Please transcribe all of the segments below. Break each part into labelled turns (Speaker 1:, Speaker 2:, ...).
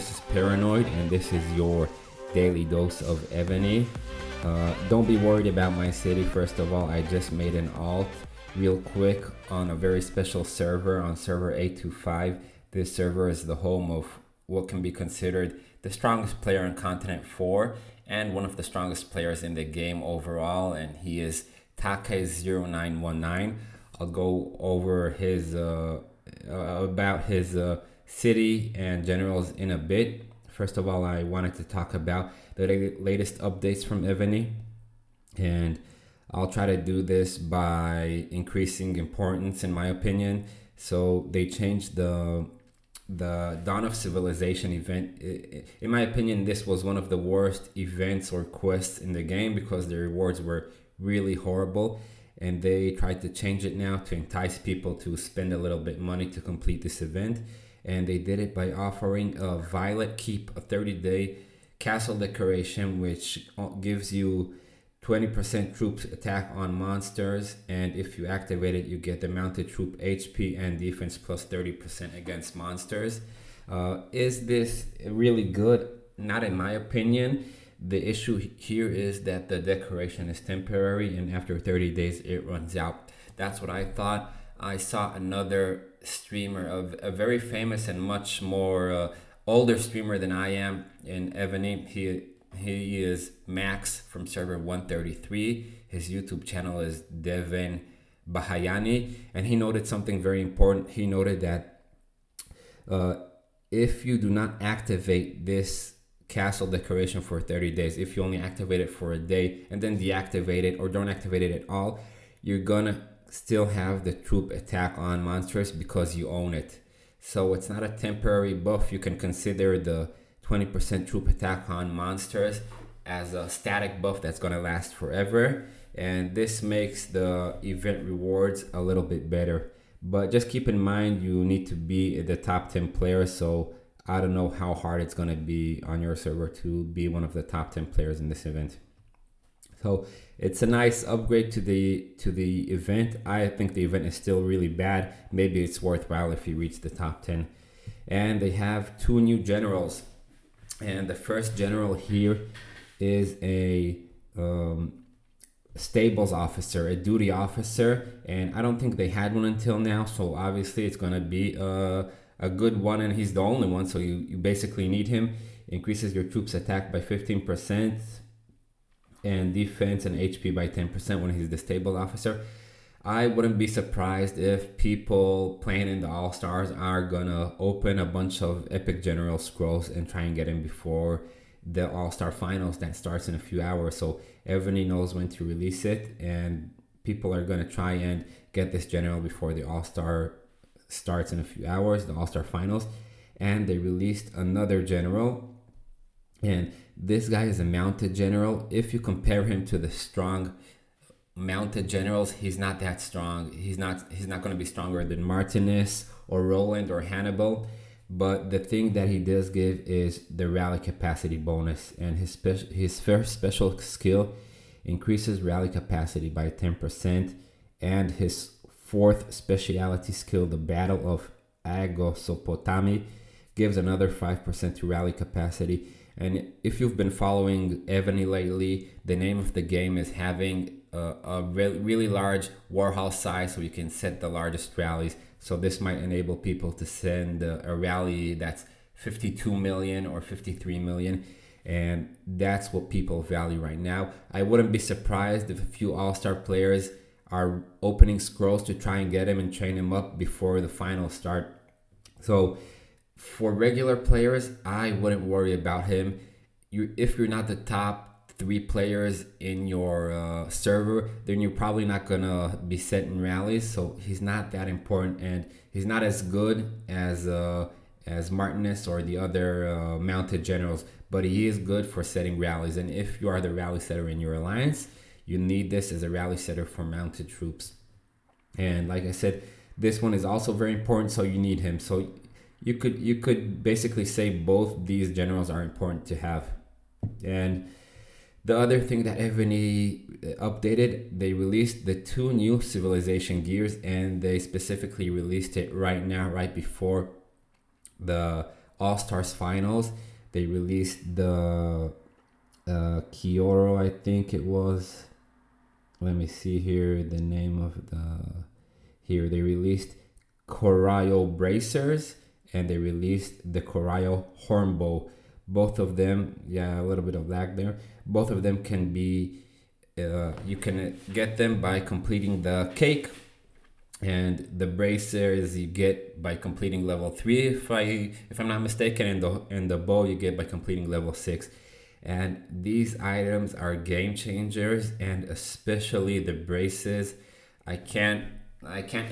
Speaker 1: this is Paranoid, and this is your daily dose of Evony. Don't be worried about my city. First of all, I just made an alt real quick on a very special server, on server 825. This server is the home of what can be considered the strongest player in Continent 4 and one of the strongest players in the game overall, and he is Take0919. I'll go over his about his city and generals in a bit. First of all, I wanted to talk about the latest updates from Evony, and I'll try to do this by increasing importance, in my opinion. So they changed the Dawn of Civilization event. In my opinion, this was one of the worst events or quests in the game because the rewards were really horrible, and they tried to change it now to entice people to spend a little bit money to complete this event. And they did it by offering a Violet Keep, a 30-day castle decoration, which gives you 20% troops attack on monsters, and if you activate it, you get the mounted troop HP and defense plus 30% against monsters. Is this really good? Not in my opinion. The issue here is that the decoration is temporary, and after 30 days it runs out. That's what I thought. I saw another streamer, of a very famous and much more older streamer than I am in Evony. He is Max from server 133. His YouTube channel is Devin Bahayani, and he noted something very important. He noted that if you do not activate this castle decoration for 30 days, if you only activate it for a day and then deactivate it or don't activate it at all, you're gonna still have the troop attack on monsters because you own it. So it's not a temporary buff. You can consider the 20% troop attack on monsters as a static buff that's going to last forever, and this makes the event rewards a little bit better. But just keep in mind, you need to be the top 10 players, so I don't know how hard it's going to be on your server to be one of the top 10 players in this event. So it's a nice upgrade to the event. I think the event is still really bad. Maybe it's worthwhile if you reach the top 10. And they have 2 new generals. And the first general here is a stables officer, a duty officer. And I don't think they had one until now. So obviously it's going to be a good one. And he's the only one. So you basically need him. Increases your troops attack by 15%. And defense and HP by 10% when he's the stable officer. I wouldn't be surprised if people playing in the All-Stars are gonna open a bunch of Epic General Scrolls and try and get him before the All-Star Finals that starts in a few hours. So everybody knows when to release it, and people are gonna try and get this general before the All-Star starts in a few hours, the All-Star Finals. And they released another general, and this guy is a mounted general. If you compare him to the strong mounted generals, he's not that strong. He's not going to be stronger than Martinez or Roland or Hannibal. But the thing that he does give is the rally capacity bonus, and his first special skill increases rally capacity by 10%, and his fourth speciality skill, the Battle of Agosopotami, gives another 5% to rally capacity. And if you've been following Evony lately, the name of the game is having a really large warhouse size, so you can set the largest rallies. So this might enable people to send a rally that's 52 million or 53 million, and that's what people value right now. I wouldn't be surprised if a few all-star players are opening scrolls to try and get him and train him up before the finals start. So for regular players, I wouldn't worry about him. If you're not the top 3 players in your server, then you're probably not gonna be setting rallies. So he's not that important, and he's not as good as Martinez or the other mounted generals. But he is good for setting rallies. And if you are the rally setter in your alliance, you need this as a rally setter for mounted troops. And like I said, this one is also very important, so you need him. So you could basically say both these generals are important to have. And the other thing that Evony updated, they released the 2 new civilization gears, and they specifically released it right now, right before the All-Stars finals. They released the Koryo, I think it was. Let me see here the name of the. Here they released Koryo bracers and they released the Koryo hornbow. Both of them, yeah, a little bit of lag there. Both of them can be, you can get them by completing the cake, and the bracers you get by completing level 3, if I'm not mistaken, and the bow you get by completing level 6. And these items are game changers, and especially the braces. I can't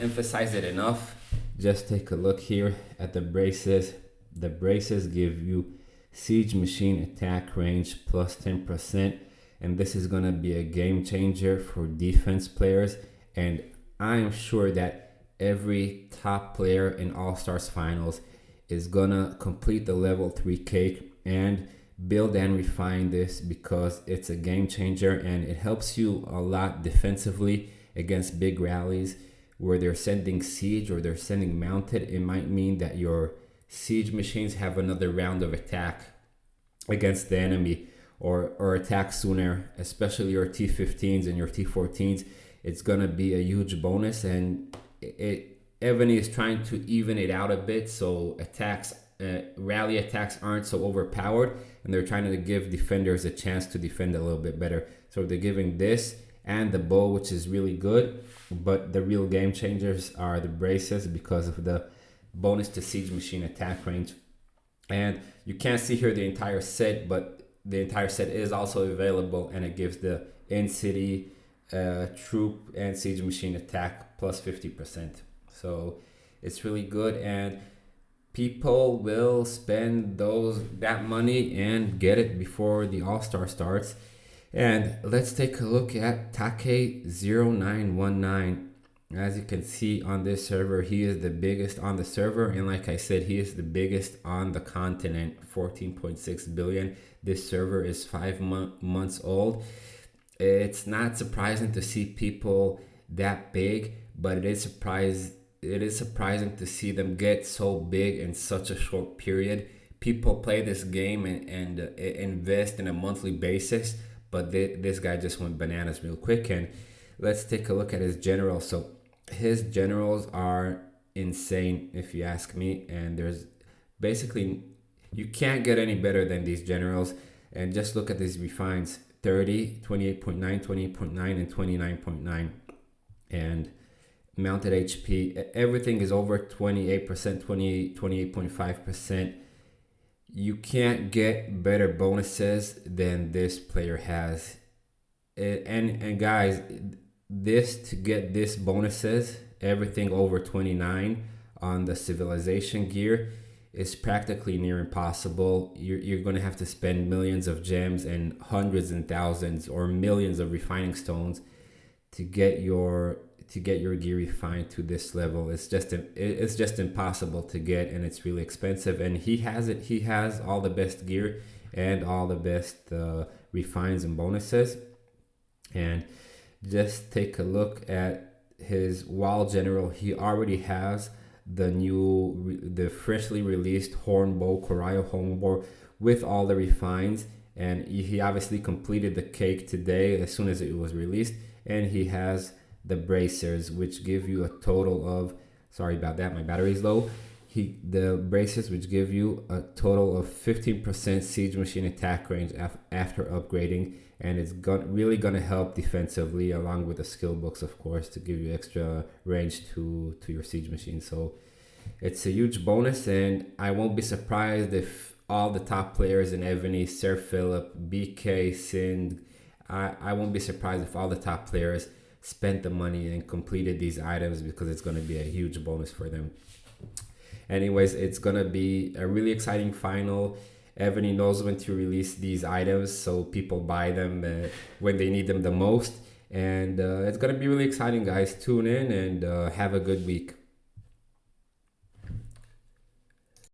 Speaker 1: emphasize it enough. Just take a look here at the braces. The braces give you siege machine attack range plus 10%, and this is gonna be a game changer for defense players. And I'm sure that every top player in All-Stars finals is gonna complete the level 3 cake and build and refine this, because it's a game changer and it helps you a lot defensively against big rallies where they're sending siege or they're sending mounted. It might mean that your siege machines have another round of attack against the enemy, or attack sooner, especially your T15s and your T14s. It's gonna be a huge bonus, and Evony is trying to even it out a bit, so attacks, rally attacks aren't so overpowered, and they're trying to give defenders a chance to defend a little bit better. So they're giving this and the bow, which is really good, but the real game changers are the braces because of the bonus to siege machine attack range. And you can't see here the entire set, but the entire set is also available, and it gives the in-city troop and siege machine attack plus 50%. So it's really good, and people will spend that money and get it before the All-Star starts. And let's take a look at Take0919. As you can see on this server, he is the biggest on the server, and like I said, he is the biggest on the continent, 14.6 billion. This server is 5 months old. It's not surprising to see people that big, but it is surprising to see them get so big in such a short period. People play this game and invest in a monthly basis, but this guy just went bananas real quick. And let's take a look at his generals. So his generals are insane, if you ask me, and there's basically, you can't get any better than these generals. And just look at these refines: 30, 28.9, 28.9, and 29.9. And mounted HP, everything is over 28%, 28.5%. You can't get better bonuses than this player has. And guys, to get this bonuses, everything over 29 on the civilization gear, is practically near impossible. You're going to have to spend millions of gems and hundreds and thousands or millions of refining stones to get your gear refined to this level. It's just impossible to get, and it's really expensive. And he has it. He has all the best gear and all the best refines and bonuses. And just take a look at his wall general. He already has the freshly released hornbow, Koryo hornbow, with all the refines, and he obviously completed the cake today as soon as it was released. And he has the bracers, which give you a total of, sorry about that, my battery's low. The bracers, which give you a total of 15% siege machine attack range after upgrading, and it's really gonna help defensively, along with the skill books, of course, to give you extra range to your siege machine. So it's a huge bonus, and I won't be surprised if all the top players in Evony, Sir Philip, BK, Sind, I won't be surprised if all the top players spent the money and completed these items, because it's going to be a huge bonus for them. Anyways, it's going to be a really exciting final. Evony knows when to release these items, so people buy them when they need them the most. And it's going to be really exciting, guys. Tune in and have a good week.